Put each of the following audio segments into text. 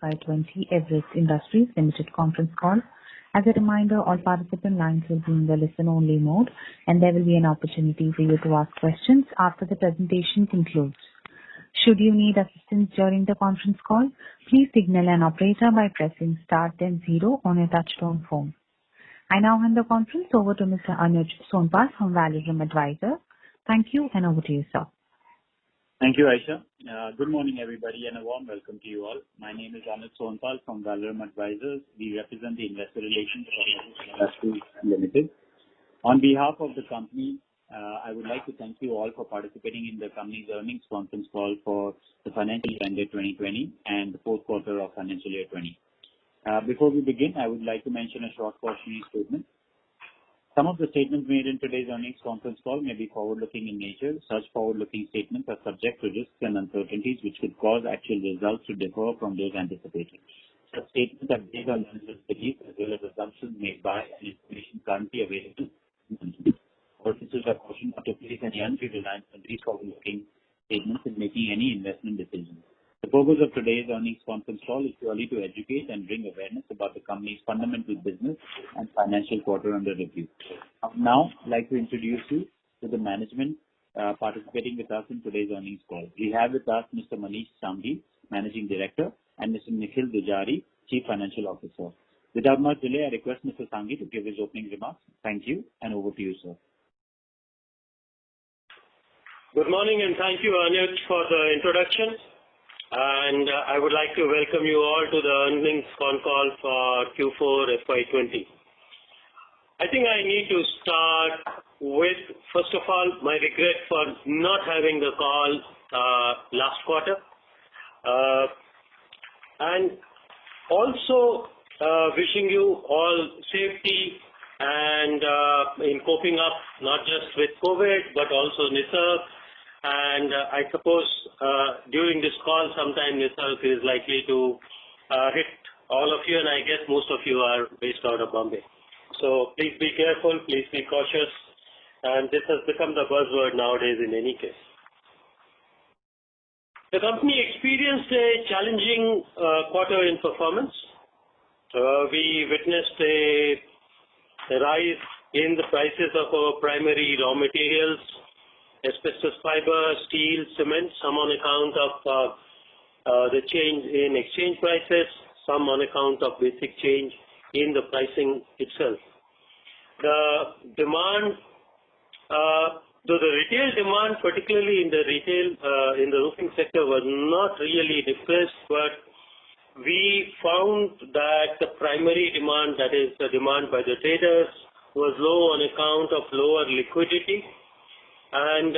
FY20 Everest Industries Limited conference call. As a reminder, all participant lines will be in the listen-only mode, and there will be an opportunity for you to ask questions after the presentation concludes. Should you need assistance during the conference call, please signal an operator by pressing star then 0 on your touchtone phone. I now hand the conference over to Mr. Anuj Sonpal from Valorem Advisors. Thank you, and over to you, sir. Thank you, Aisha. Good morning, everybody, and a warm welcome to you all. My name is Anuj Sonpal from Valorem Advisors. We represent the investor relations of Everest Industries Limited. On behalf of the company, I would like to thank you all for participating in the company's earnings conference call for the financial year ended 2020 and the fourth quarter of financial year 20. Before we begin, I would like to mention a short cautionary statement. Some of the statements made in today's earnings conference call may be forward-looking in nature. Such forward-looking statements are subject to risks and uncertainties which could cause actual results to differ from those anticipated. Such statements are based on management's beliefs as well as assumptions made by and information currently available. Participants are cautioned not to place any undue reliance on these forward-looking statements in making any investment decisions. The purpose of today's earnings conference call is purely to educate and bring awareness about the company's fundamental business and financial quarter under review. Now, I'd like to introduce you to the management participating with us in today's earnings call. We have with us Mr. Manish Sanghi, Managing Director, and Mr. Nikhil Dujari, Chief Financial Officer. Without much delay, I request Mr. Sanghi to give his opening remarks. Thank you, and over to you, sir. Good morning, and thank you, Anuj, for the introduction. And I would like to welcome you all to the earnings con call for Q4 FY20. I think I need to start with, first of all, my regret for not having the call last quarter. And also wishing you all safety and in coping up not just with COVID but also Nisarg. And I suppose during this call sometime Nisarg is likely to hit all of you, and I guess most of you are based out of Bombay. So please be careful, please be cautious, and this has become the buzzword nowadays in any case. The company experienced a challenging quarter in performance. We witnessed a rise in the prices of our primary raw materials, asbestos fiber, steel, cement, some on account of the change in exchange prices, some on account of basic change in the pricing itself. The demand, though the retail demand, particularly in the roofing sector, was not really depressed, but we found that the primary demand, that is the demand by the traders, was low on account of lower liquidity. And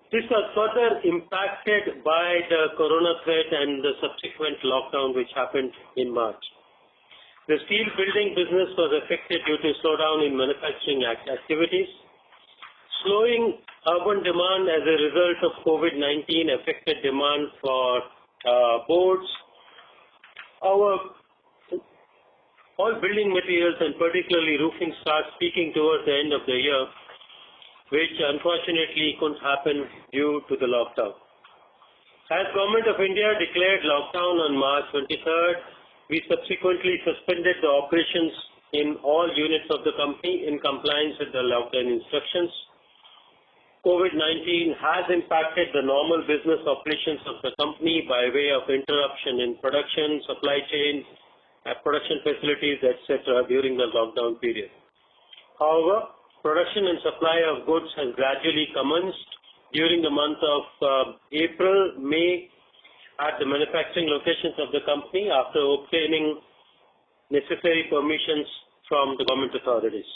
this was further impacted by the corona threat and the subsequent lockdown which happened in March. The steel building business was affected due to slowdown in manufacturing activities. Slowing urban demand as a result of COVID-19 affected demand for boards. All building materials and particularly roofing starts peaking towards the end of the year, which unfortunately couldn't happen due to the lockdown. As Government of India declared lockdown on March 23rd, we subsequently suspended the operations in all units of the company in compliance with the lockdown instructions. COVID-19 has impacted the normal business operations of the company by way of interruption in production, supply chain, production facilities, etc. during the lockdown period. However, production and supply of goods has gradually commenced during the month of April, May at the manufacturing locations of the company after obtaining necessary permissions from the government authorities.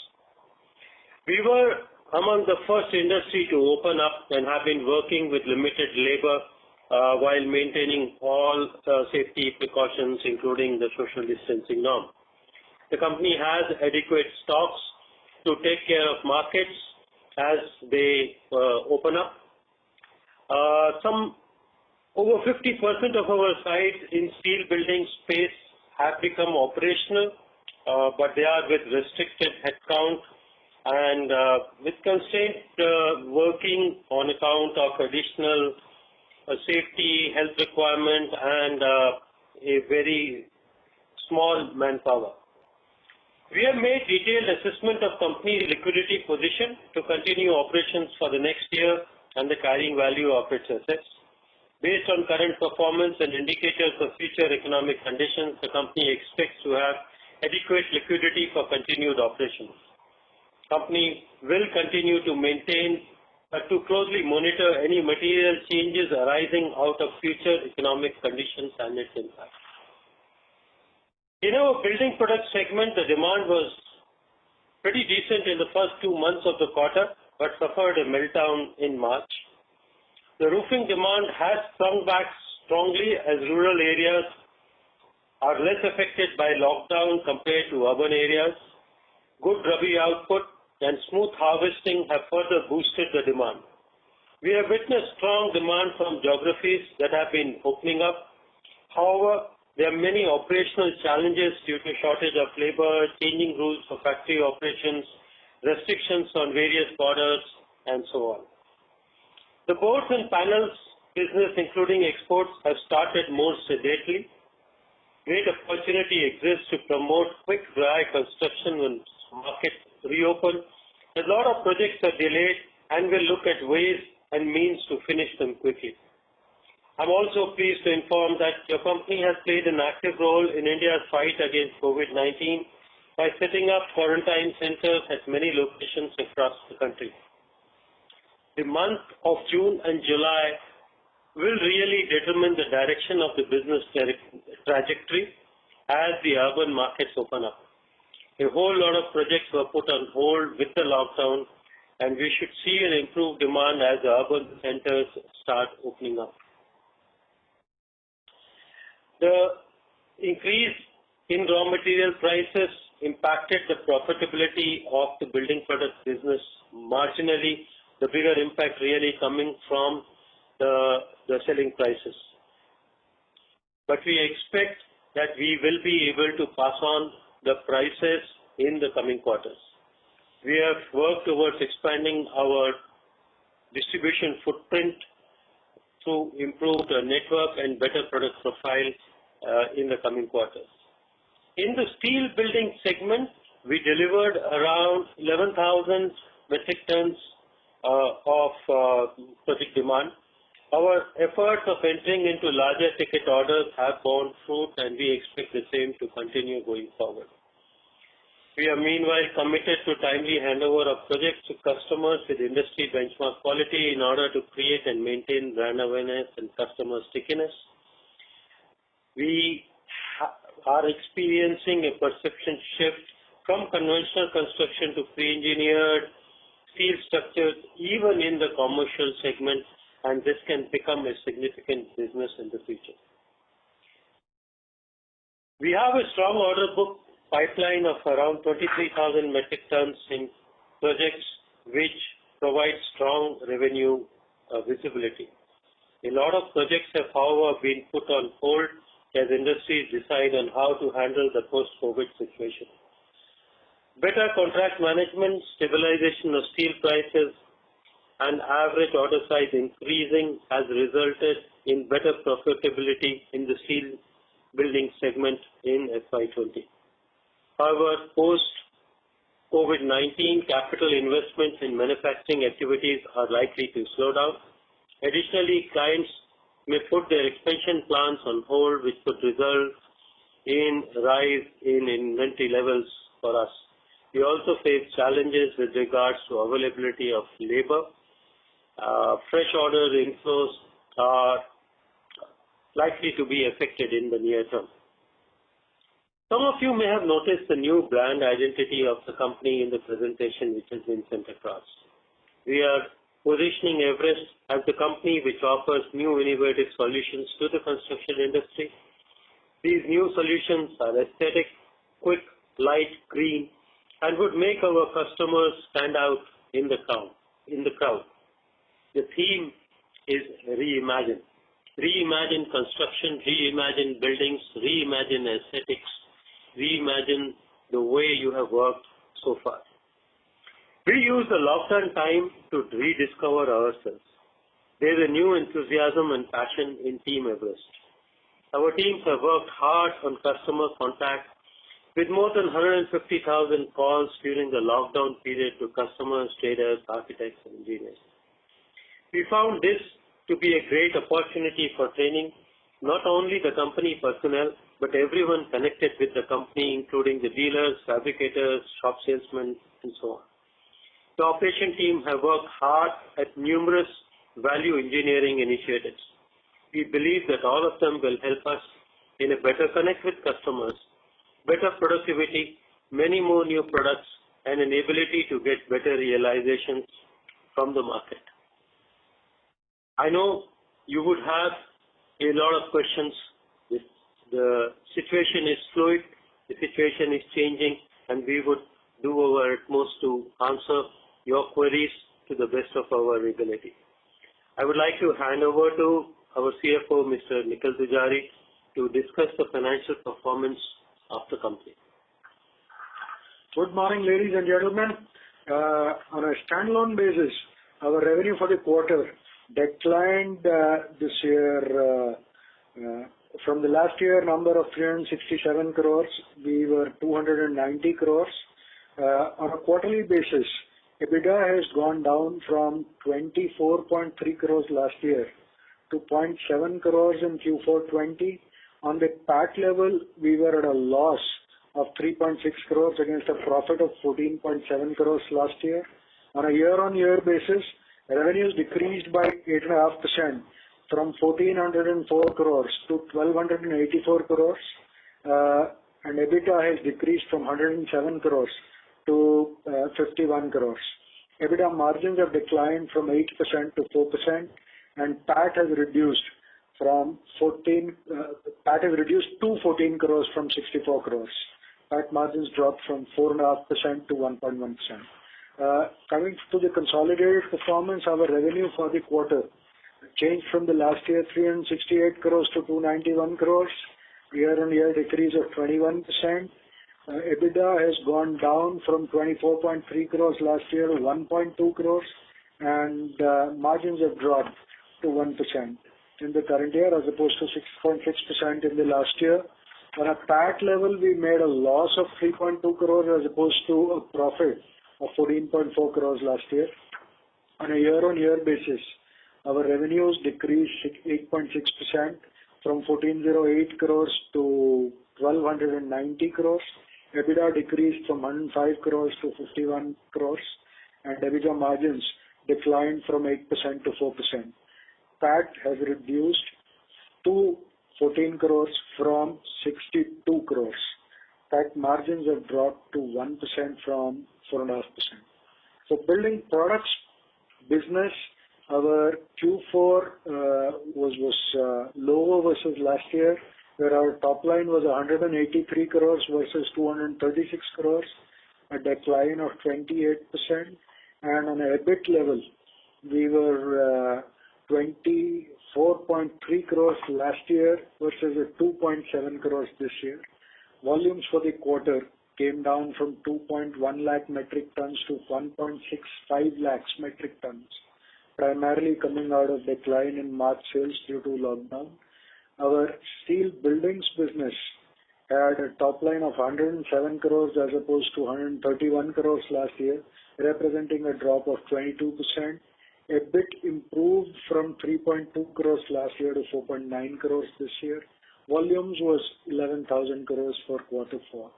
We were among the first industry to open up and have been working with limited labor while maintaining all safety precautions, including the social distancing norm. The company has adequate stocks to take care of markets as they open up. Over 50% of our sites in steel building space have become operational, but they are with restricted headcount and with constraint working on account of additional a safety, health requirement, and a very small manpower. We have made detailed assessment of company liquidity position to continue operations for the next year and the carrying value of its assets. Based on current performance and indicators of future economic conditions, the company expects to have adequate liquidity for continued operations. Company will continue to maintain to closely monitor any material changes arising out of future economic conditions and its impact. In our building products segment, the demand was pretty decent in the first 2 months of the quarter, but suffered a meltdown in March. The roofing demand has sprung back strongly as rural areas are less affected by lockdown compared to urban areas. Good Rabi output and smooth harvesting have further boosted the demand. We have witnessed strong demand from geographies that have been opening up. However, there are many operational challenges due to shortage of labor, changing rules for factory operations, restrictions on various borders, and so on. The boards and panels business, including exports, have started more sedately. Great opportunity exists to promote quick dry construction when markets reopen. A lot of projects are delayed and will look at ways and means to finish them quickly. I'm also pleased to inform that your company has played an active role in India's fight against COVID-19 by setting up quarantine centers at many locations across the country. The month of June and July will really determine the direction of the business trajectory as the urban markets open up. A whole lot of projects were put on hold with the lockdown, and we should see an improved demand as the urban centers start opening up. The increase in raw material prices impacted the profitability of the building products business marginally, the bigger impact really coming from the selling prices. But we expect that we will be able to pass on the prices in the coming quarters. We have worked towards expanding our distribution footprint to improve the network and better product profile in the coming quarters. In the steel building segment, we delivered around 11,000 metric tons of project demand. Our efforts of entering into larger ticket orders have borne fruit, and we expect the same to continue going forward. We are meanwhile committed to timely handover of projects to customers with industry benchmark quality in order to create and maintain brand awareness and customer stickiness. We are experiencing a perception shift from conventional construction to pre-engineered steel structures even in the commercial segment, and this can become a significant business in the future. We have a strong order book pipeline of around 23,000 metric tons in projects which provide strong revenue visibility. A lot of projects have, however, been put on hold as industries decide on how to handle the post-COVID situation. Better contract management, stabilization of steel prices, and average order size increasing has resulted in better profitability in the steel building segment in FY20. However, post-COVID-19, capital investments in manufacturing activities are likely to slow down. Additionally, clients may put their expansion plans on hold, which could result in rise in inventory levels for us. We also face challenges with regards to availability of labor. Fresh order inflows are likely to be affected in the near term. Some of you may have noticed the new brand identity of the company in the presentation which has been sent across. We are positioning Everest as the company which offers new innovative solutions to the construction industry. These new solutions are aesthetic, quick, light, green, and would make our customers stand out in the crowd. The theme is reimagine. Reimagine construction, reimagine buildings, reimagine aesthetics, reimagine the way you have worked so far. We use the lockdown time to rediscover ourselves. There's a new enthusiasm and passion in Team Everest. Our teams have worked hard on customer contact with more than 150,000 calls during the lockdown period to customers, traders, architects, and engineers. We found this to be a great opportunity for training not only the company personnel, but everyone connected with the company, including the dealers, fabricators, shop salesmen, and so on. The operation team have worked hard at numerous value engineering initiatives. We believe that all of them will help us in a better connect with customers, better productivity, many more new products, and an ability to get better realizations from the market. I know you would have a lot of questions. The situation is fluid, the situation is changing, and we would do our utmost to answer your queries to the best of our ability. I would like to hand over to our CFO, Mr. Nikhil Tijari, to discuss the financial performance of the company. Good morning, ladies and gentlemen. On a standalone basis, our revenue for the quarter declined this year from the last year number of 367 crores. We were 290 crores. On a quarterly basis, EBITDA has gone down from 24.3 crores last year to 0.7 crores in Q4 20. On the PAT level, we were at a loss of 3.6 crores against a profit of 14.7 crores last year. On a year-on-year basis, revenues decreased by 8.5% from 1,404 crores to 1,284 crores, and EBITDA has decreased from 107 crores to 51 crores. EBITDA margins have declined from 8% to 4%, and PAT has reduced to 14 crores from 64 crores. PAT margins dropped from 4.5% to 1.1%. Coming to the consolidated performance, our revenue for the quarter changed from the last year 368 crores to 291 crores, year-on-year decrease of 21%. EBITDA has gone down from 24.3 crores last year to 1.2 crores, and margins have dropped to 1% in the current year as opposed to 6.6% in the last year. On a PAT level, we made a loss of 3.2 crores as opposed to a profit of 14.4 crores last year. On a year-on-year basis, our revenues decreased 8.6% from 1,408 crores to 1,290 crores. EBITDA decreased from 105 crores to 51 crores, and EBITDA margins declined from 8% to 4%. PAT has reduced to 14 crores from 62 crores. PAT margins have dropped to 1% from 4.5%. For building products business, our Q4 was lower versus last year, where our top line was 183 crores versus 236 crores, a decline of 28%. And on a EBIT level, we were 24.3 crores last year versus 2.7 crores this year. Volumes for the quarter came down from 2.1 lakh metric tons to 1.65 lakhs metric tons, primarily coming out of decline in March sales due to lockdown. Our steel buildings business had a top line of 107 crores as opposed to 131 crores last year, representing a drop of 22%. EBIT improved from 3.2 crores last year to 4.9 crores this year. Volumes was 11,000 crores for quarter 4.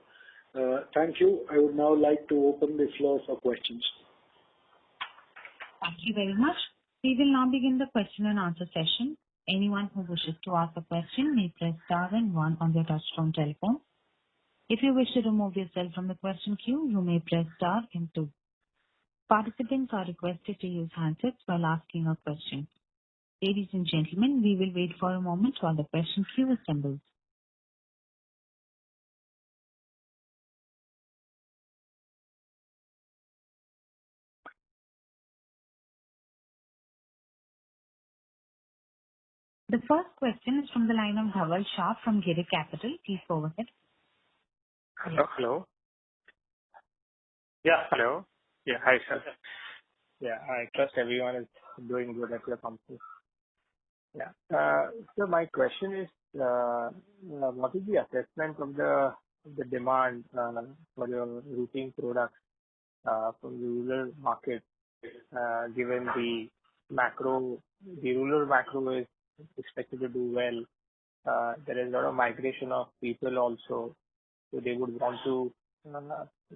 Thank you. I would now like to open the floor for questions. Thank you very much. We will now begin the question and answer session. Anyone who wishes to ask a question may press star and 1 on their touchtone telephone. If you wish to remove yourself from the question queue, you may press star and 2. Participants are requested to use handsets while asking a question. Ladies and gentlemen, we will wait for a moment while the question queue assembles. The first question is from the line of Dhaval Shah from Girik Capital. Please go ahead. Hello. Yeah. Hello. Yeah. Hi, sir. Yeah. I trust everyone is doing good at your company. Yeah. So my question is, what is the assessment of the demand for your roofing products from the rural market, given the rural macro is expected to do well. There is a lot of migration of people also, so they would want to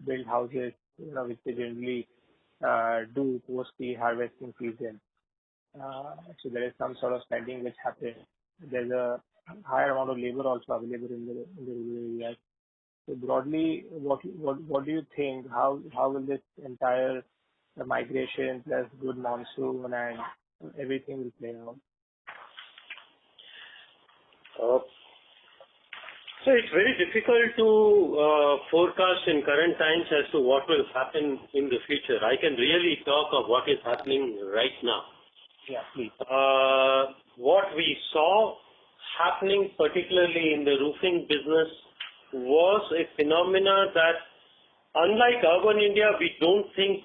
build houses, which they generally do post the harvesting season. So there is some sort of spending which happens. There's a higher amount of labor also available in the rural areas. So broadly, what do you think? How will this entire migration plus good monsoon and everything will play out? So it's very difficult to forecast in current times as to what will happen in the future. I can really talk of what is happening right now. Yeah, please. What we saw happening, particularly in the roofing business, was a phenomena that, unlike urban India, we don't think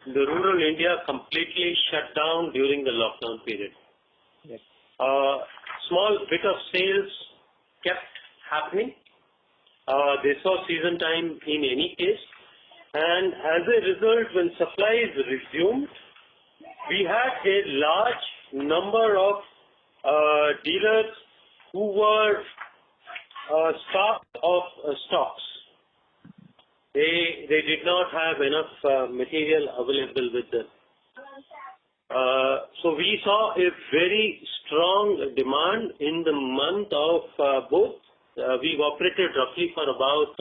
the rural India completely shut down during the lockdown period. Yes. Small bit of sales kept happening. They saw season time in any case. And as a result, when supplies resumed, we had a large number of dealers who were starved of stocks. They did not have enough material available with them. So we saw a very strong demand in the month of both. We've operated roughly for about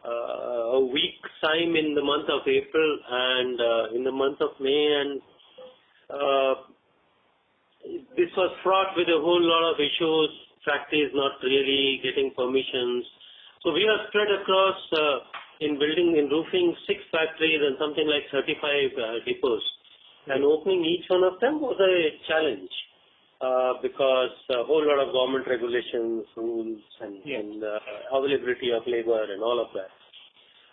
a week's time in the month of April and in the month of May, and this was fraught with a whole lot of issues, factories not really getting permissions. So we are spread across in roofing 6 factories and something like 35 depots. And opening each one of them was a challenge because a whole lot of government regulations, rules, and availability of labor and all of that.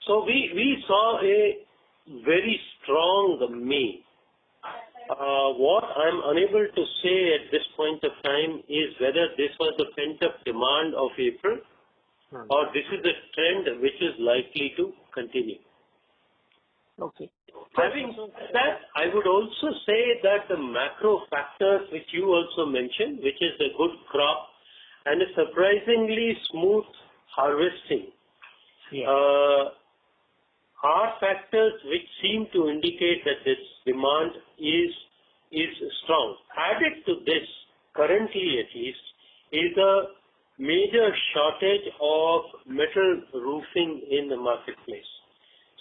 So we saw a very strong May. What I'm unable to say at this point of time is whether this was the pent-up demand of April or this is a trend which is likely to continue. Okay. Having said that, I would also say that the macro factors which you also mentioned, which is a good crop and a surprisingly smooth harvesting, are factors which seem to indicate that this demand is strong. Added to this, currently at least, is a major shortage of metal roofing in the marketplace.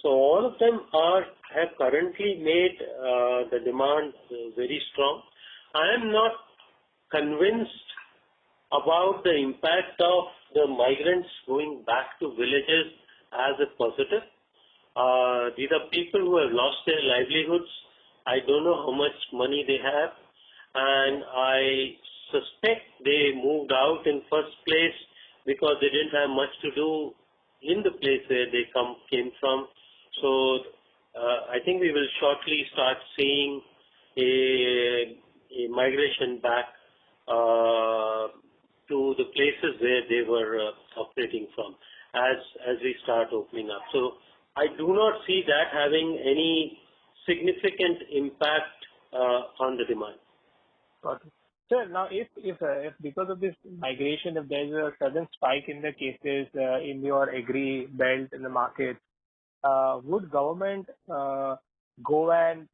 So all of them have currently made the demand very strong. I am not convinced about the impact of the migrants going back to villages as a positive. These are people who have lost their livelihoods. I don't know how much money they have, and I suspect they moved out in first place because they didn't have much to do in the place where they came from. So I think we will shortly start seeing a migration back to the places where they were operating from as we start opening up. So I do not see that having any significant impact on the demand. Got it. Sir, now if because of this migration, if there is a sudden spike in the cases in your agri belt in the market, would government go and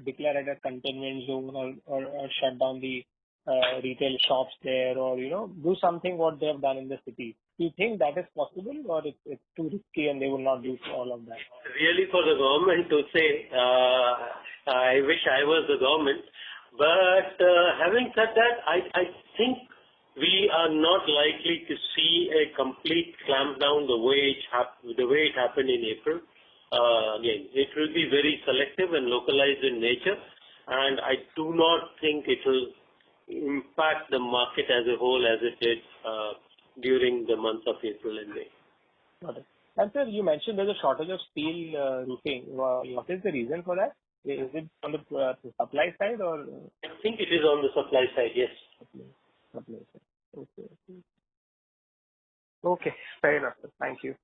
declare it a containment zone or shut down the retail shops there, or do something what they have done in the city? Do you think that is possible, or it's too risky and they will not do all of that? Really, for the government to say, I wish I was the government. But having said that, I think we are not likely to see a complete clamp down the way it happened in April. Again, it will be very selective and localized in nature, and I do not think it will impact the market as a whole as it did during the months of April and May. Got it. And sir, you mentioned there's a shortage of steel roofing. What is the reason for that? Is it on the supply side or? I think it is on the supply side, yes. Supply side. Okay. Okay, fair enough, sir. Thank you.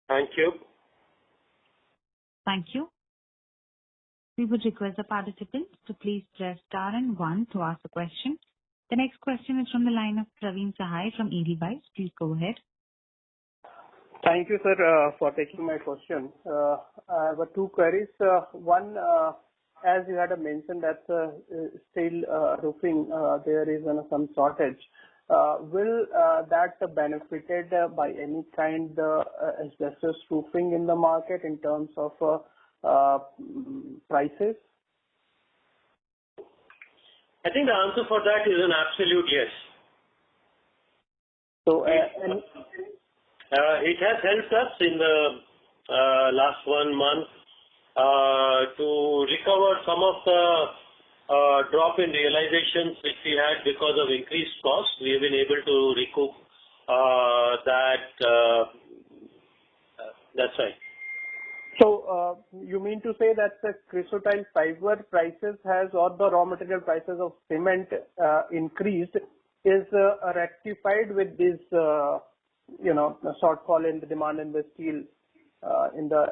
Thank you. Thank you. We would request the participants to please press star and one to ask a question. The next question is from the line of Praveen Sahai from Edelweiss. Please go ahead. Thank you, sir, for taking my question. I have two queries. One, as you had mentioned that steel roofing, there is some shortage. Will that benefited by any kind asbestos roofing in the market in terms of prices? I think the answer for that is an absolute yes. So, it has helped us in the last 1 month to recover some of the drop in realizations which we had because of increased costs. We have been able to recoup that. That's right. So, you mean to say that the chrysotile fiber prices or the raw material prices of cement increased is rectified with this, shortfall in the demand in the steel in the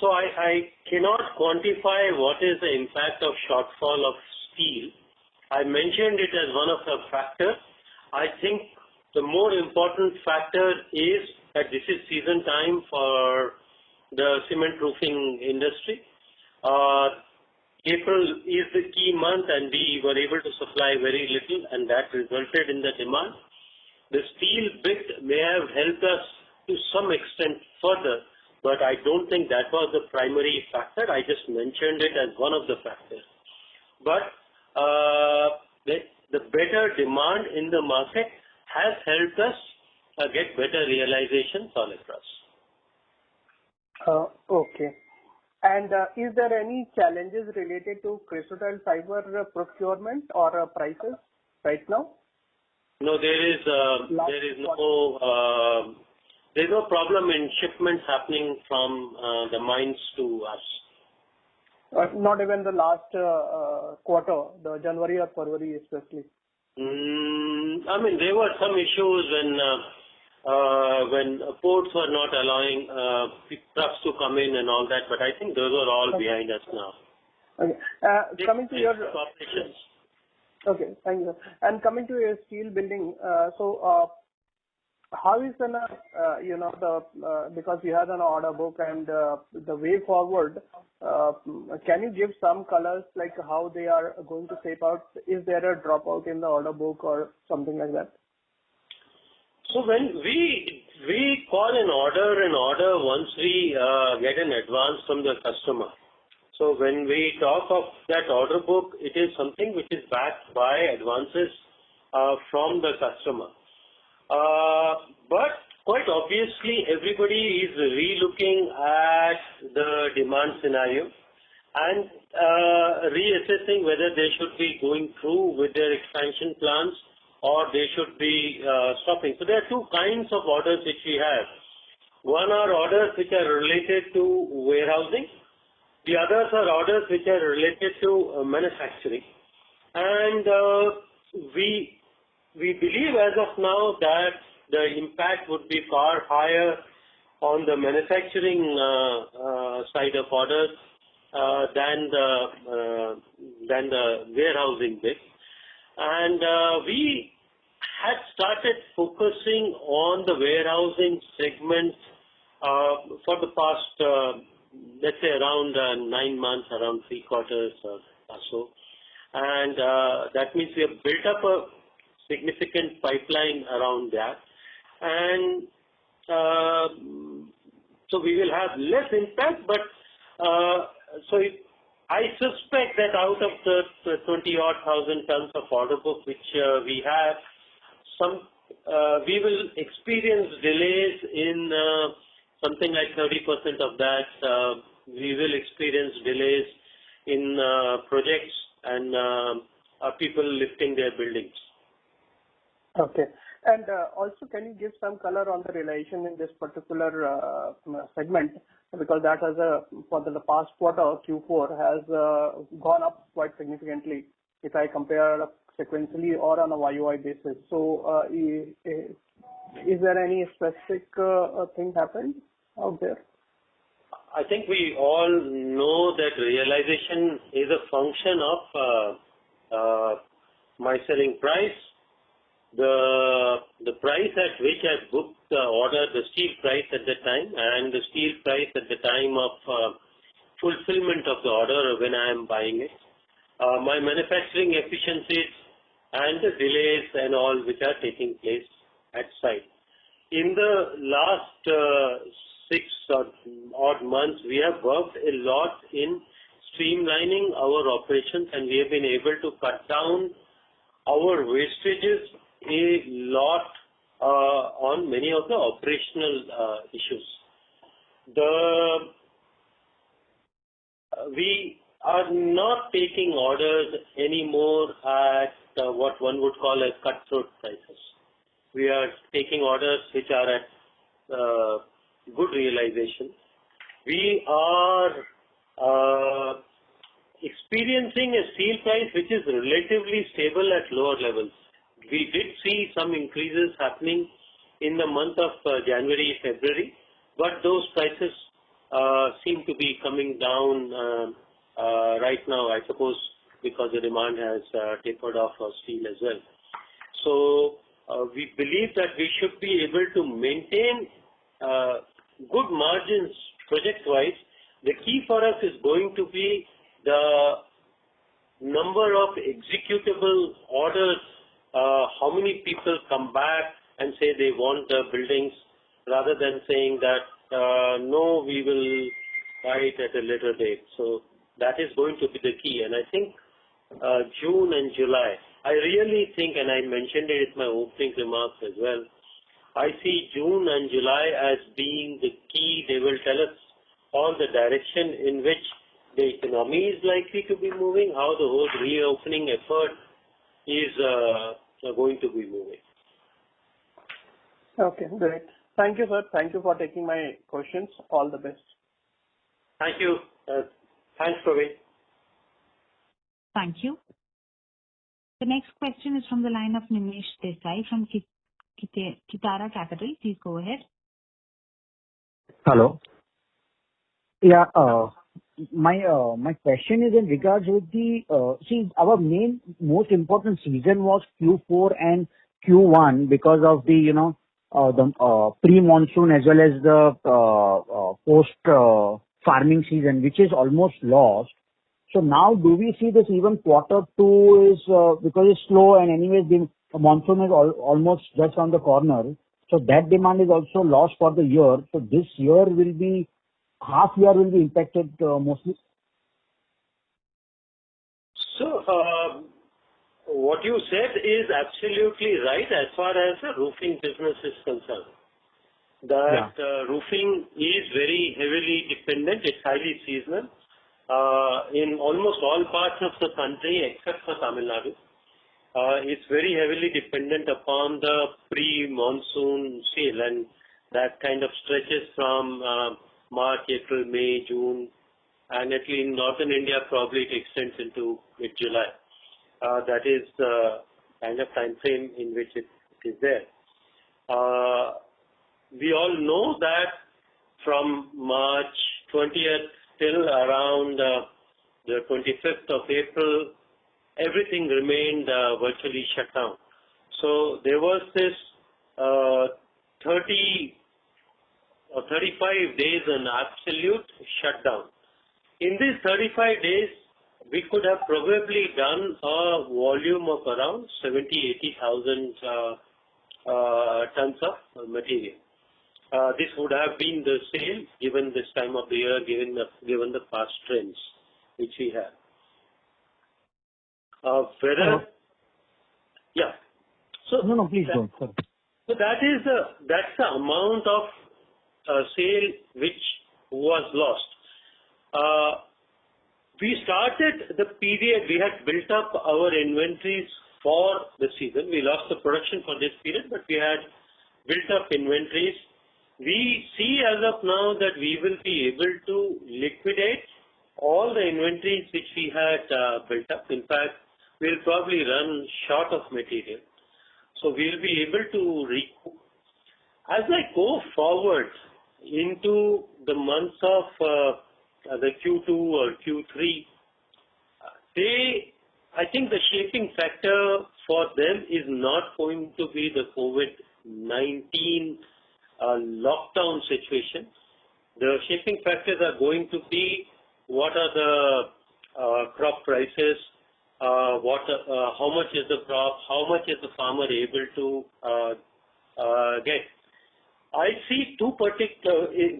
So I cannot quantify what is the impact of shortfall of steel. I mentioned it as one of the factors. I think the more important factor is that this is season time for the cement roofing industry. April is the key month and we were able to supply very little and that resulted in the demand. The steel bit may have helped us to some extent further, but I don't think that was the primary factor. I just mentioned it as one of the factors. But the better demand in the market has helped us get better realizations all across. Okay. And is there any challenges related to chrysotile fiber procurement or prices right now? No, there's no problem in shipments happening from the mines to us. Not even the last quarter, the January or February especially. I mean, there were some issues when ports were not allowing trucks to come in and all that, but I think those are all behind us now. Okay. Coming to your operations. Okay, thank you. And coming to your steel building, how is because you have an order book and the way forward, can you give some colors like how they are going to shape out? Is there a dropout in the order book or something like that? So when we call an order once we get an advance from the customer. So when we talk of that order book, it is something which is backed by advances from the customer. But quite obviously, everybody is relooking at the demand scenario and reassessing whether they should be going through with their expansion plans or they should be stopping. So there are two kinds of orders which we have. One are orders which are related to warehousing. The others are orders which are related to manufacturing. And we believe as of now that the impact would be far higher on the manufacturing side of orders than the warehousing bit. And we had started focusing on the warehousing segment for the past, let's say around 9 months, around 3 quarters or so. And that means we have built up a significant pipeline around that. And so we will have less impact, but I suspect that out of the 20-odd thousand tons of order book which we have, we will experience delays in something like 30% of that. We will experience delays in projects and people lifting their buildings. Okay. And also, can you give some color on the realization in this particular segment? Because that has for the past quarter, Q4 has gone up quite significantly if I compare sequentially or on a YOY basis. So, is there any specific thing happened out there? I think we all know that realization is a function of my selling price, the price at which I booked the order, the steel price at the time, and the steel price at the time of fulfillment of the order when I am buying it, my manufacturing efficiencies and the delays and all which are taking place at site. In the last 6 odd months, we have worked a lot in streamlining our operations, and we have been able to cut down our wastages a lot on many of the operational issues. We are not taking orders anymore at what one would call as cutthroat prices. We are taking orders which are at good realization. We are experiencing a steel price which is relatively stable at lower levels. We did see some increases happening in the month of January, February, but those prices seem to be coming down right now, I suppose, because the demand has tapered off for steel as well. So we believe that we should be able to maintain good margins project-wise. The key for us is going to be the number of executable orders, how many people come back and say they want the buildings, rather than saying that no, we will buy it at a later date. So that is going to be the key. And I think June and July, I really think, and I mentioned it in my opening remarks as well, I see June and July as being the key. They will tell us all the direction in which the economy is likely to be moving, how the whole reopening effort is going to be moving. Okay, great. Thank you, sir. Thank you for taking my questions. All the best. Thank you. Thanks, Praveen. Thank you. The next question is from the line of Nimesh Desai from Kitara Capital. Please go ahead. Hello. Yeah, my question is in regards with our most important season was Q4 and Q1 because of the pre-monsoon as well as the post farming season, which is almost lost. So now do we see this even quarter 2 is because it's slow, and anyways the monsoon is almost just on the corner. So that demand is also lost for the year. So this year half year will be impacted mostly. So what you said is absolutely right as far as the roofing business is concerned. That roofing is very heavily dependent. It's highly seasonal in almost all parts of the country except for Tamil Nadu. It's very heavily dependent upon the pre-monsoon sale, and that kind of stretches from March, April, May, June, and at least in northern India probably it extends into mid-July. That is the kind of time frame in which it is there. We all know that from March 20th till around the 25th of April, everything remained virtually shut down. So there was this 30 or 35 days an absolute shutdown. In these 35 days, we could have probably done a volume of around 70,000-80,000 tons of material. This would have been the sale given this time of the year, given the past trends which we have. No, please go. So that's the amount of sale which was lost. We started the period, we had built up our inventories for the season. We lost the production for this period, but we had built up inventories. We see as of now that we will be able to liquidate all the inventories which we had built up. In fact, we'll probably run short of material. So we'll be able to recoup. As I go forward into the months of the Q2 or Q3, I think the shaping factor for them is not going to be the COVID-19 lockdown situation. The shaping factors are going to be what are the crop prices, how much is the crop, how much is the farmer able to get. I see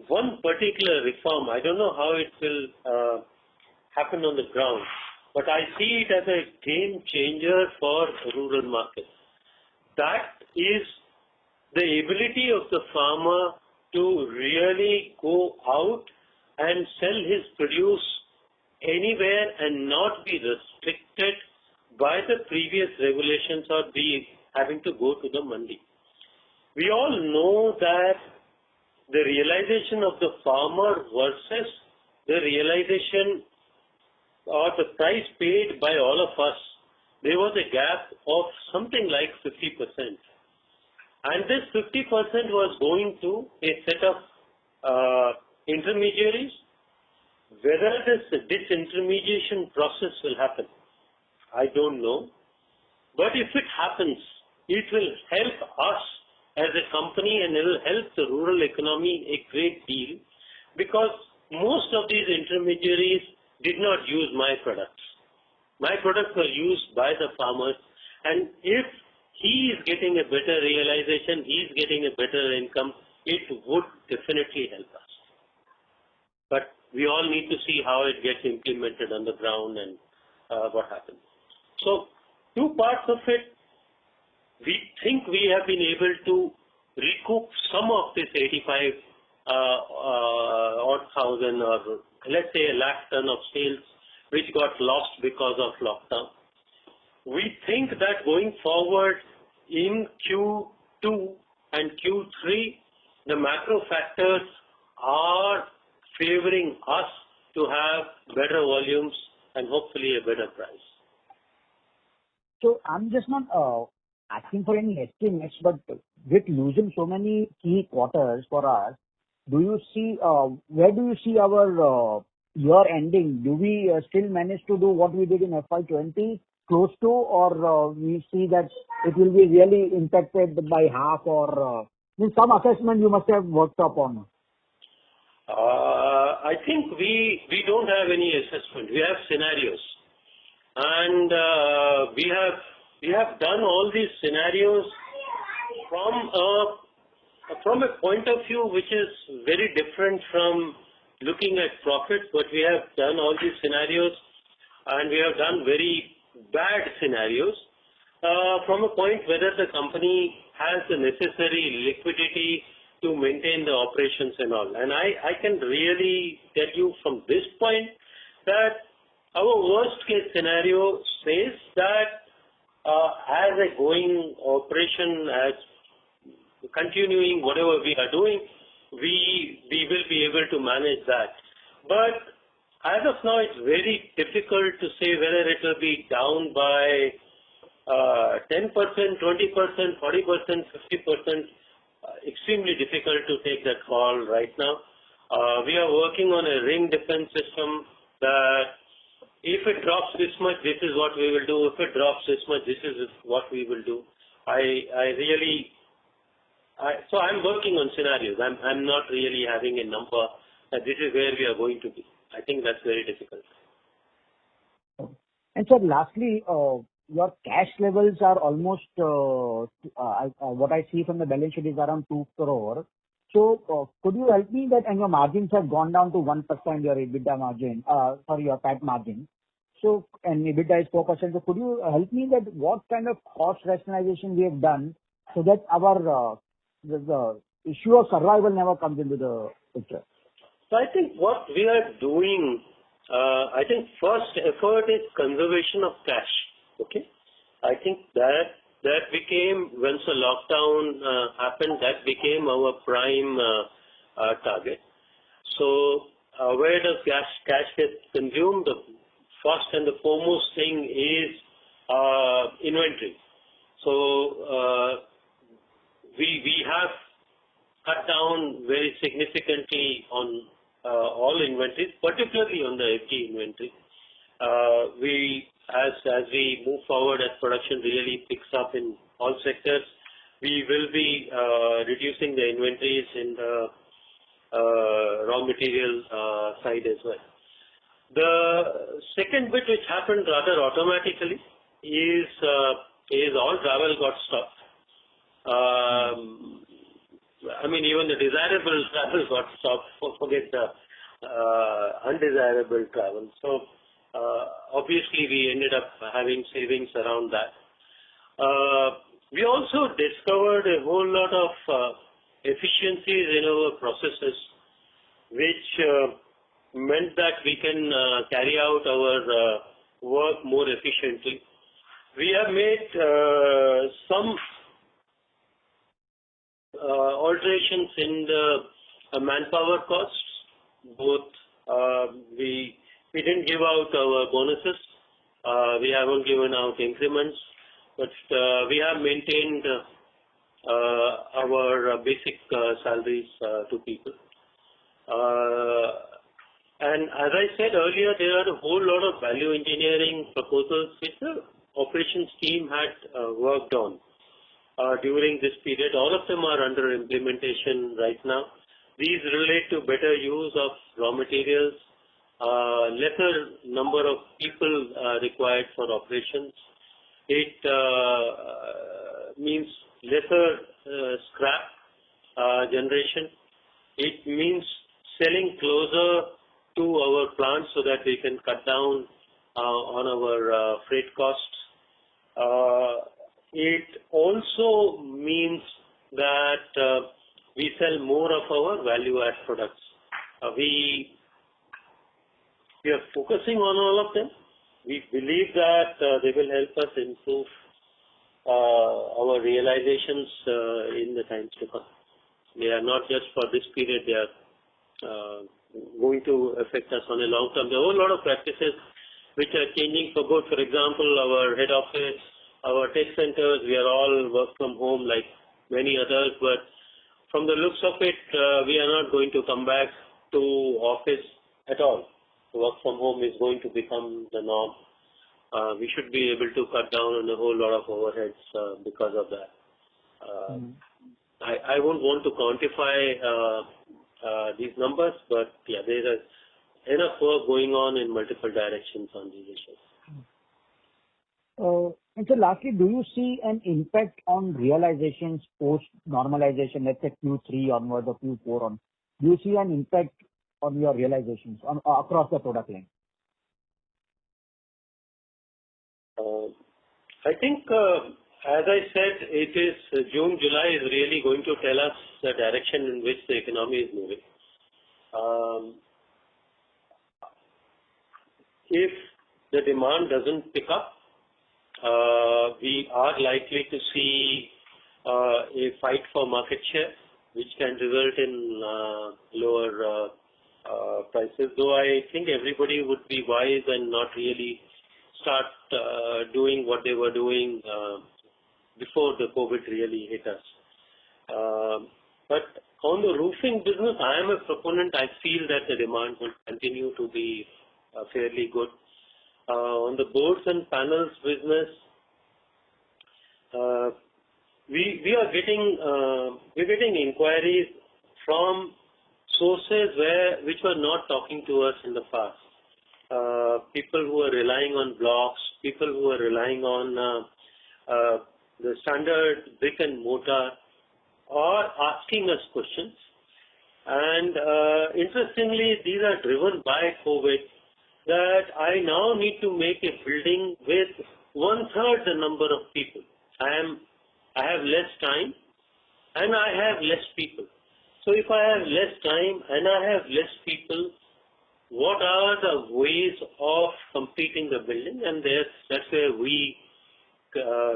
one particular reform. I don't know how it will happen on the ground, but I see it as a game changer for rural markets. That is the ability of the farmer to really go out and sell his produce anywhere and not be restricted by the previous regulations or be having to go to the mandi. We all know that the realization of the farmer versus the realization or the price paid by all of us, there was a gap of something like 50%. And this 50% was going to a set of intermediaries. Whether this disintermediation process will happen, I don't know. But if it happens, it will help us as a company and it will help the rural economy a great deal, because most of these intermediaries did not use my products. My products were used by the farmers, and if he is getting a better realization, he is getting a better income, it would definitely help us. But we all need to see how it gets implemented on the ground and what happens. So, two parts of it. We think we have been able to recoup some of this 85 odd thousand, or let's say 1 lakh ton of sales which got lost because of lockdown. We think that going forward in Q2 and Q3, the macro factors are favoring us to have better volumes and hopefully a better price. So I'm just not asking for any estimates, but with losing so many key quarters for us, do you see where do you see our year ending? Do we still manage to do what we did in FY20 close to, or we see that it will be really impacted by half, or some assessment you must have worked upon? I think we don't have any assessment. We have scenarios, and we have done all these scenarios from a point of view which is very different from looking at profit. But we have done all these scenarios, and we have done very bad scenarios from a point whether the company has the necessary liquidity to maintain the operations and all. And I can really tell you from this point that our worst case scenario says that as a going operation, as continuing whatever we are doing, we will be able to manage that. But as of now, it's very difficult to say whether it will be down by 10%, 20%, 40%, 50%. Extremely difficult to take that call right now. We are working on a ring defense system that if it drops this much, this is what we will do. If it drops this much, this is what we will do. So I'm working on scenarios. I'm not really having a number that this is where we are going to be. I think that's very difficult. And so lastly, your cash levels are almost, what I see from the balance sheet is around 2 crore. So could you help me that, and your margins have gone down to 1%, your EBITDA margin, your PAT margin. So, and EBITDA is 4%. So could you help me that what kind of cost rationalization we have done so that our the issue of survival never comes into the picture? So I think what we are doing, I think first effort is conservation of cash. Okay, I think that became, once the lockdown happened, that became our prime target. So where does cash get consumed? The first and the foremost thing is inventory. So we have cut down very significantly on all inventories, particularly on the FG inventory. As we move forward, as production really picks up in all sectors, we will be reducing the inventories in the raw material side as well. The second bit which happened rather automatically is all travel got stopped. I mean, even the desirable travel got stopped, forget the undesirable travel. So obviously we ended up having savings around that. We also discovered a whole lot of efficiencies in our processes, which meant that we can carry out our work more efficiently. We have made some alterations in the manpower costs. Both we didn't give out our bonuses. We haven't given out increments, but we have maintained our basic salaries to people. And as I said earlier, there are a whole lot of value engineering proposals which the operations team had worked on during this period. All of them are under implementation right now. These relate to better use of raw materials, lesser number of people required for operations. It means lesser scrap generation. It means selling closer to our plants so that we can cut down on our freight costs. It also means that we sell more of our value-add products. We are focusing on all of them. We believe that they will help us improve our realizations in the times to come. They are not just for this period, they are going to affect us on a long term. There are a whole lot of practices which are changing for good. For example, our head office, our tech centers, we are all work from home like many others, but from the looks of it, we are not going to come back to office at all. Work from home is going to become the norm. We should be able to cut down on a whole lot of overheads because of that. I won't want to quantify these numbers, but yeah, there is enough work going on in multiple directions on these issues. And so lastly, do you see an impact on realizations post normalization, let's say Q3 onward or Q4 on? Do you see an impact on your realizations across the product line? I think, as I said, it is June, July is really going to tell us the direction in which the economy is moving. If the demand doesn't pick up, we are likely to see a fight for market share, which can result in lower prices. Though I think everybody would be wise and not really start doing what they were doing before the COVID really hit us. But on the roofing business, I am a proponent. I feel that the demand will continue to be fairly good. On the boards and panels business, we are getting inquiries from sources which were not talking to us in the past. People who are relying on blocks, people who are relying on the standard brick and mortar are asking us questions. And interestingly, these are driven by COVID, that I now need to make a building with 1/3 the number of people. I have less time and I have less people. So if I have less time and I have less people, what are the ways of completing the building? And that's where we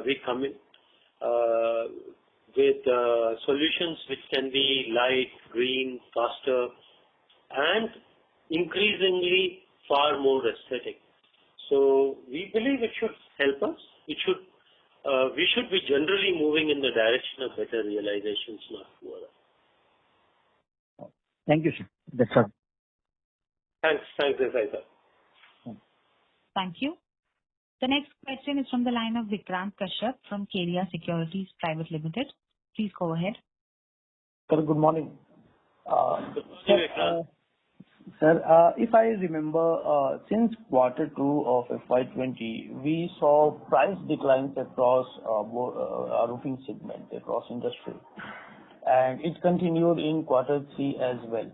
we come in with solutions which can be light, green, faster, and increasingly far more aesthetic. So we believe it should help us. We should be generally moving in the direction of better realizations, not poorer. Thank you, sir. That's all. Thanks, Desai. Thank you. The next question is from the line of Vikrant Kashyap from Kedia Securities Private Limited. Please go ahead. Sir, good morning. Sir, if I remember, since quarter 2 of FY20, we saw price declines across roofing segment, across industry, and it continued in quarter 3 as well.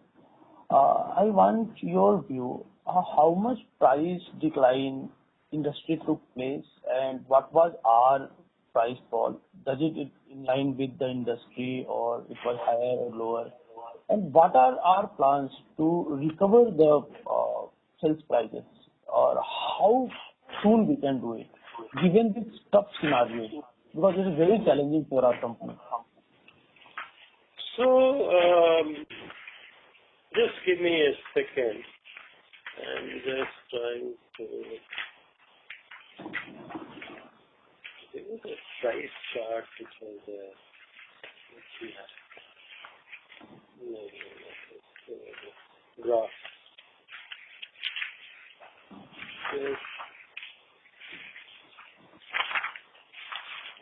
I want your view, how much price decline industry took place and what was our price fall? Does it in line with the industry or it was higher or lower? And what are our plans to recover the sales prices, or how soon we can do it, given this tough scenario, because it is very challenging for our company. So, just give me a second. I'm just trying to give me the price chart which was there. Let's see. Graph.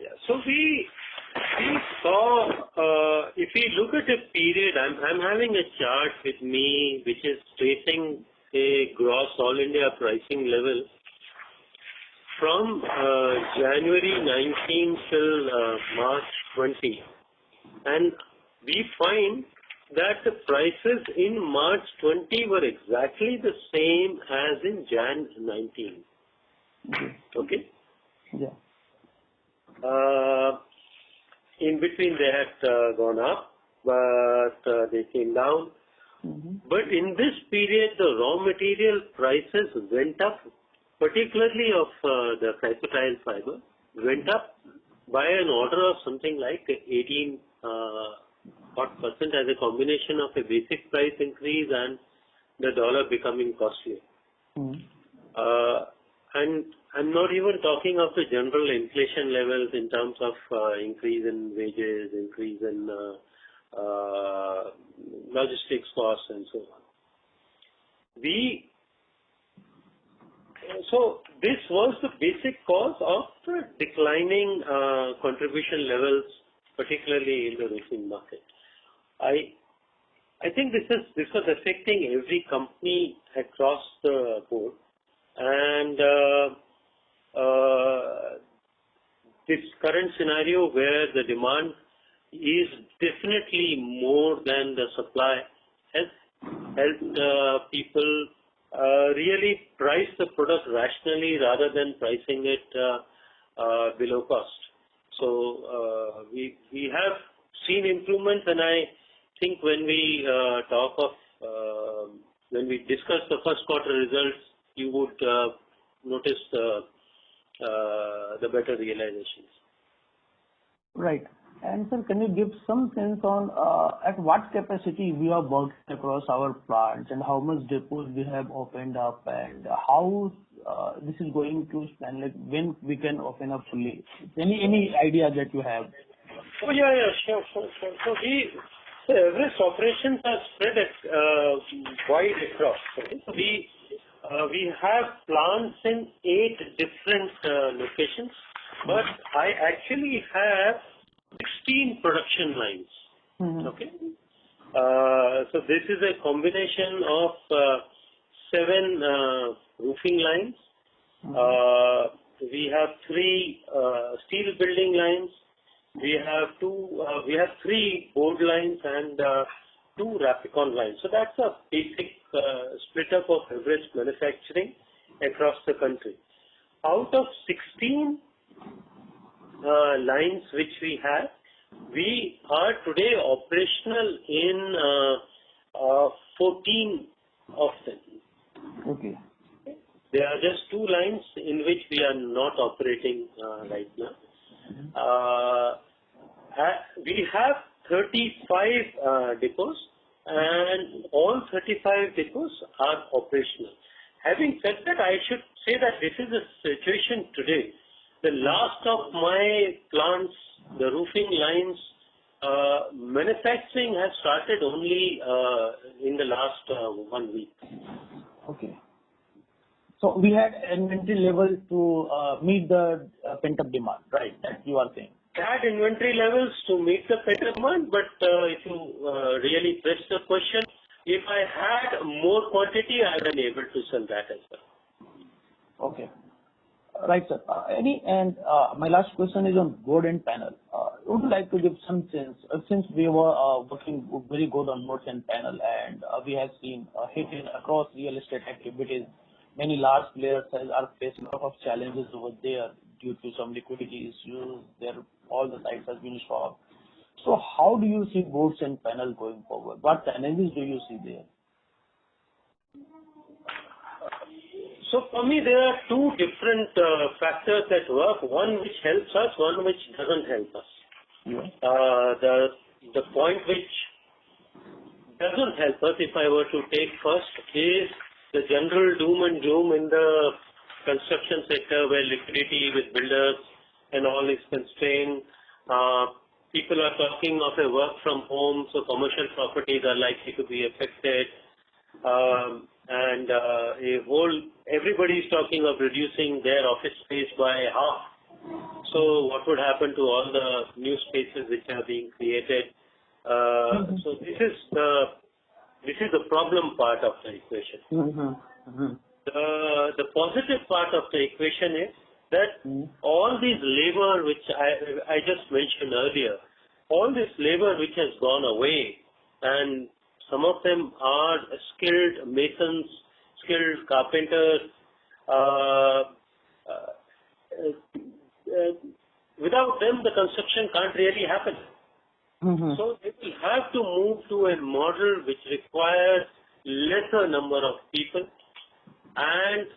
Yeah. So we saw, if we look at a period, I'm having a chart with me which is tracing a gross all India pricing level from January 19 till March 20, and we find that the prices in March 20 were exactly the same as in Jan 19. Okay? Yeah. In between they had gone up, but they came down. Mm-hmm. But in this period, the raw material prices went up, particularly of the Cryptotile fiber, went up by an order of something like 18% as a combination of a basic price increase and the dollar becoming costly. Mm-hmm. And I'm not even talking of the general inflation levels in terms of increase in wages, increase in logistics costs, and so on. So this was the basic cause of the declining contribution levels, particularly in the roofing market. I think this was affecting every company across the board, and this current scenario where the demand is definitely more than the supply has helped people really price the product rationally rather than pricing it below cost. So we have seen improvements, and I think when we talk of when we discuss the first quarter results, you would notice the better realizations. Right. And sir, can you give some sense on at what capacity we are working across our plants and how much depots we have opened up and how this is going to stand, like when we can open up fully? Any idea that you have? Oh yeah, sure. So Everest operations are spread wide across. Okay? So we have plants in 8 different locations, but I actually have 16 production lines. Mm-hmm. Okay. So this is a combination of 7 roofing lines. Mm-hmm. We have 3 steel building lines. We have 3 board lines and 2 Rapicon lines. So that's a basic split up of Everest manufacturing across the country. Out of 16 lines which we have, we are today operational in 14 of them. Okay. There are just 2 lines in which we are not operating right now. We have 35 depots, and all 35 depots are operational. Having said that, I should say that this is the situation today. The last of my plants, the roofing lines, manufacturing has started only in the last 1 week. Okay. So we had inventory levels to meet the pent-up demand, right? That you are saying. Had inventory levels to meet the pent-up demand, but if you really press the question, if I had more quantity, I would have been able to sell that as well. Okay. Right, sir. My last question is on board and panel. Would you like to give some sense, since we were working very good on boards and panel, and we have seen a hit across real estate activities. Many large players are facing a lot of challenges over there due to some liquidity issues. All the sites have been stopped. So how do you see boards and panel going forward? What challenges do you see there? So for me, there are 2 different factors at work. One which helps us, one which doesn't help us. Yeah. The point which doesn't help us, if I were to take first, is the general doom and gloom in the construction sector, where liquidity with builders and all is constrained. People are talking of a work from home, so commercial properties are likely to be affected. Everybody is talking of reducing their office space by half. So what would happen to all the new spaces which are being created? So this is the problem part of the equation. The positive part of the equation is that all these labor which I just mentioned earlier, all this labor which has gone away, and some of them are skilled masons, skilled carpenters. Without them, the construction can't really happen. So they will have to move to a model which requires lesser number of people, and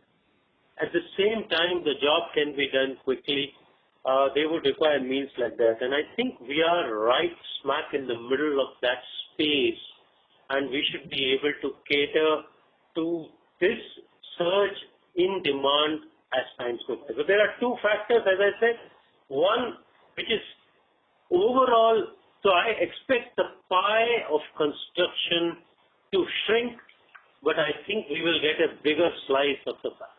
at the same time the job can be done quickly. They would require means like that, and I think we are right smack in the middle of that space, and we should be able to cater to this surge in demand as times go by. So there are 2 factors, as I said. One, which is overall, so I expect the pie of construction to shrink, but I think we will get a bigger slice of the pie.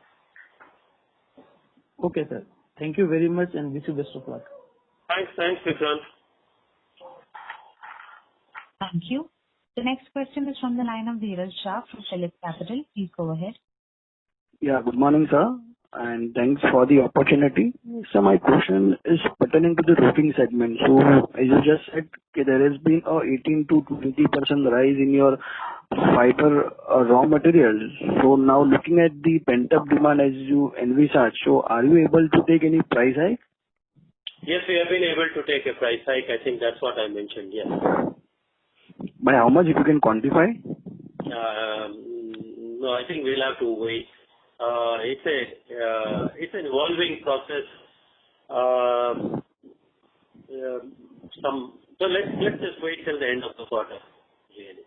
Okay, sir. Thank you very much, and wish you best of luck. Thanks, Vikrant. Thank you. The next question is from the line of Dheeraj Shah from Phillip Capital. Please go ahead. Yeah, good morning, sir, and thanks for the opportunity. So my question is pertaining to the roofing segment. So as you just said, there has been a 18 to 20% rise in your fiber raw materials. So now looking at the pent-up demand as you envisage, so are you able to take any price hike? Yes, we have been able to take a price hike. I think that's what I mentioned, yes. By how much, if you can quantify? No, I think we'll have to wait. It's an evolving process. So let's just wait till the end of the quarter, really.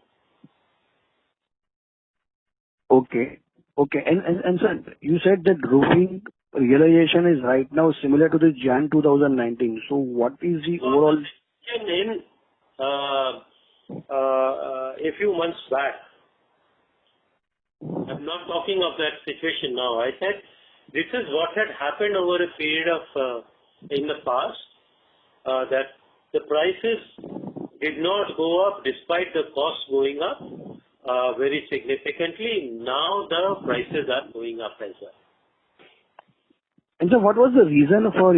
Okay. And sir, you said that roofing realization is right now similar to the Jan 2019. So what is the overall? In a few months back, I'm not talking of that situation now. I said this is what had happened over a period of in the past, that the prices did not go up despite the costs going up very significantly. Now the prices are going up as well. And so what was the reason for,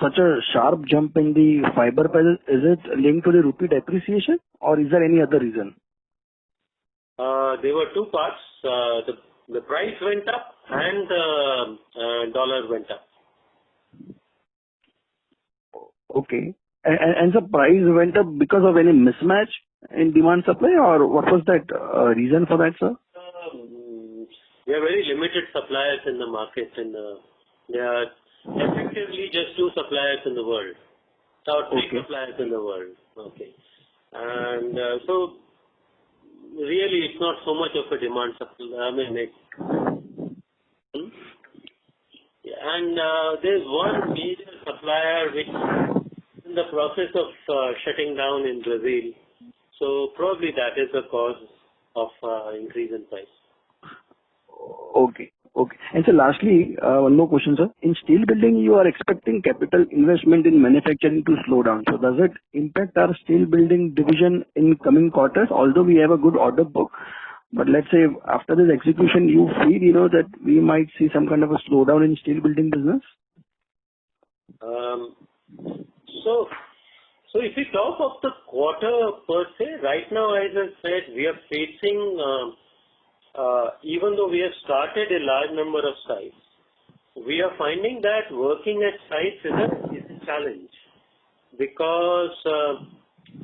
such a sharp jump in the fiber prices? Is it linked to the rupee depreciation, or is there any other reason? There were 2 parts. The price went up and the dollar went up. Okay. And the price went up because of any mismatch in demand supply, or what was that reason for that, sir? We are very limited suppliers in the market, and there are effectively just 2 suppliers in the world, or 3 suppliers in the world. Okay, and so really, it's not so much of a demand supply. I mean, and there's one major supplier which is in the process of shutting down in Brazil. So probably that is the cause of increase in price. Okay. And so lastly, one more question, sir. In steel building, you are expecting capital investment in manufacturing to slow down. So does it impact our steel building division in coming quarters? Although we have a good order book, but let's say after this execution, you feel, that we might see some kind of a slowdown in steel building business? So if we talk of the quarter per se, right now, as I said, we are facing, even though we have started a large number of sites, we are finding that working at sites is a challenge, because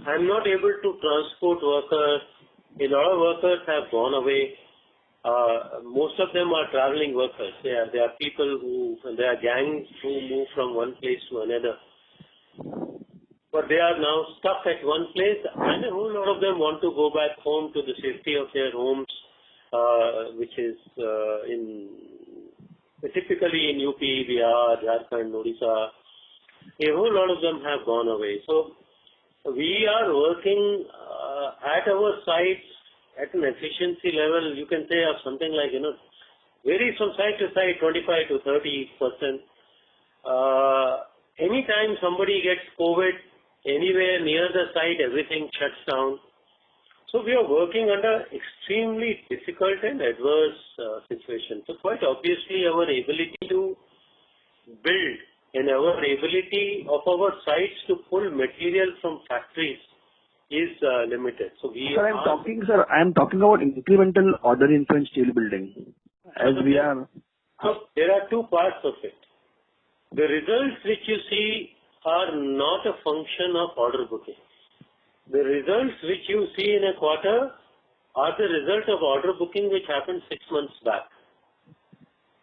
I'm not able to transport workers. A lot of workers have gone away. Most of them are traveling workers. There are people there are gangs who move from one place to another. But they are now stuck at one place, and a whole lot of them want to go back home to the safety of their homes, which is typically in UP, Bihar, Jharkhand, Odisha. A whole lot of them have gone away. So we are working at our sites at an efficiency level, you can say, of something like, varies from site to site, 25 to 30%. Anytime somebody gets COVID, anywhere near the site, everything shuts down. So we are working under extremely difficult and adverse situation. So quite obviously, our ability to build and our ability of our sites to pull material from factories is limited. So I'm talking about incremental order inflow in steel building. So there are 2 parts of it. The results which you see are not a function of order booking. The results which you see in a quarter are the result of order booking which happened 6 months back.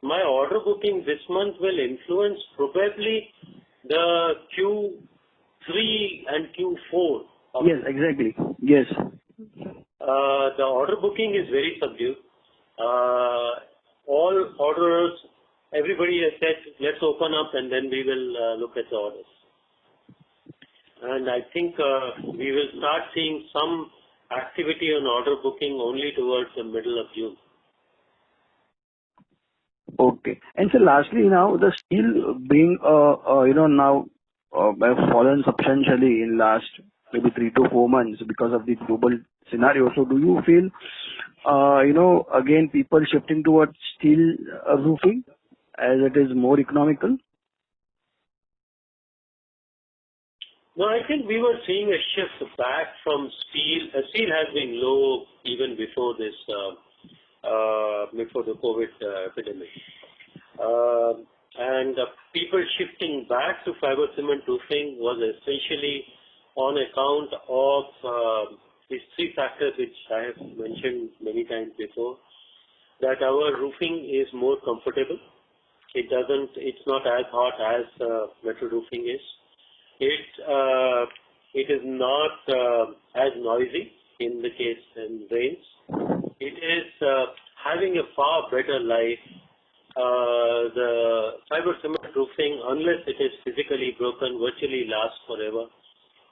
My order booking this month will influence probably the Q3 and Q4. Yes, exactly. Yes. The order booking is very subdued. All orders, everybody has said, let's open up and then we will look at the orders. And I think we will start seeing some activity on order booking only towards the middle of June. Okay. And so lastly, now the steel being, now have fallen substantially in last maybe 3 to 4 months because of the global scenario. So do you feel, again, people shifting towards steel roofing as it is more economical? No, I think we were seeing a shift back from steel. Steel has been low even before this, before the COVID epidemic. And people shifting back to fiber cement roofing was essentially on account of these 3 factors which I have mentioned many times before, that our roofing is more comfortable. It's not as hot as metal roofing is. It is not as noisy in the case in rains. It is having a far better life. The fiber cement roofing, unless it is physically broken, virtually lasts forever,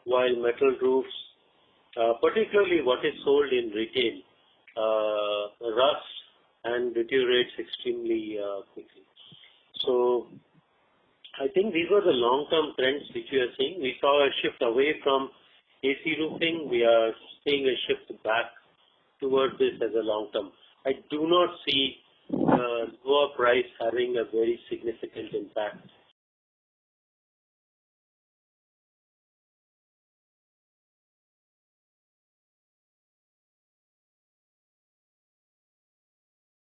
while metal roofs, particularly what is sold in retail, rust and deteriorates extremely quickly. So I think these were the long-term trends which we are seeing. We saw a shift away from AC roofing. We are seeing a shift back towards this as a long-term. I do not see lower price having a very significant impact